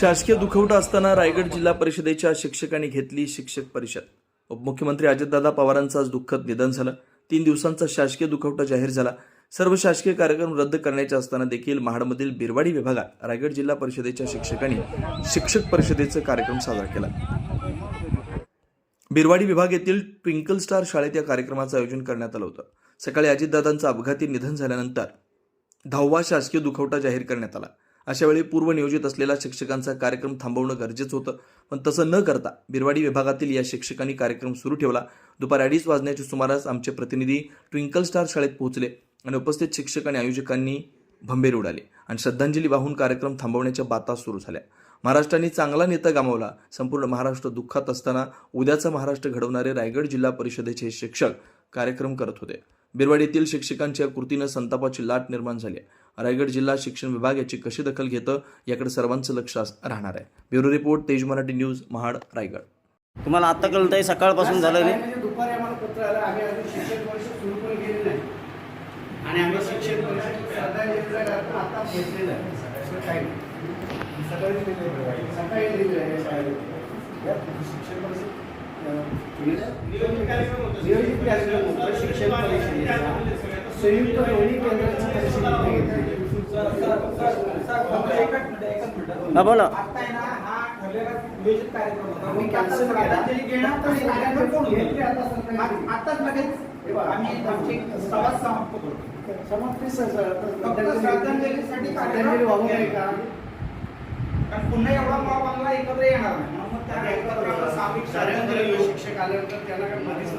शासकीय दुखवटा असताना रायगड जिल्हा परिषदेच्या शिक्षकांनी घेतली शिक्षक परिषद. उपमुख्यमंत्री अजितदादा पवारांचं आज दुःखद निधन झालं. 3 दिवसांचा शासकीय दुखवटा जाहीर झाला. सर्व शासकीय कार्यक्रम रद्द करण्याचे असताना देखील महाडमधील बिरवाडी विभागात रायगड जिल्हा परिषदेच्या शिक्षकांनी शिक्षक परिषदेचा कार्यक्रम साजरा केला. बिरवाडी विभाग येथील ट्विंकल स्टार शाळेत या कार्यक्रमाचं आयोजन करण्यात आलं होतं. सकाळी अजितदादांचं अपघाती निधन झाल्यानंतर 10वा शासकीय दुखवटा जाहीर करण्यात आला. अशा वेळी पूर्वनियोजित असलेला शिक्षकांचा कार्यक्रम थांबवणं गरजेचं होतं, पण तसं न करता बिरवाडी विभागातील या शिक्षकांनी कार्यक्रम सुरू ठेवला. दुपारी 2:30 वाजण्याच्या सुमारास आमचे प्रतिनिधी ट्विंकल स्टार शाळेत पोहोचले आणि उपस्थित शिक्षक आणि आयोजकांनी भंबेर उडाले आणि श्रद्धांजली वाहून कार्यक्रम थांबवण्याच्या बाता सुरू झाल्या. महाराष्ट्राने चांगला नेता गमावला. संपूर्ण महाराष्ट्र दुःखात असताना उद्याचा महाराष्ट्र घडवणारे रायगड जिल्हा परिषदेचे शिक्षक कार्यक्रम करत होते. बिरवाडीतील शिक्षकांच्या कृतीनं संतापाची लाट निर्माण झाली. रायगड जिल्हा शिक्षण विभाग याची कशी दखल घेतं याकडे सर्वांचं लक्ष राहणार आहे. ब्युरो रिपोर्ट, तेज मराठी न्यूज, महाड, रायगड. तुम्हाला आता कळत आहे सकाळपासून झालं नाही. दुपारी आम्हाला पत्र आलं, आम्ही अजून शिक्षक परिषद सुरू पण केली नाही आणि आम्ही शिक्षक परिषद श्रद्धांजलीचा कार्यक्रम आता घेतलेला आहे. सकाळी दिलेलं आहे शाळेत. शिक्षक परिषद नियोजित कार्यक्रम होता. शिक्षण परिषदेचा संयुक्त दोन्ही केंद्राची परिषद घेतली. हा बोला. आम्ही कॅन्सल केला. आताच लगेच आम्ही आमची संवाद समाप्त करतो. समाप्ती श्रद्धांजलीसाठी श्रद्धांजली वाहून आहे का? कारण पुन्हा एवढा माप आम्हाला एकत्र येणार नाही. शिक्षक आल्यानंतर त्यांना काय मध्येच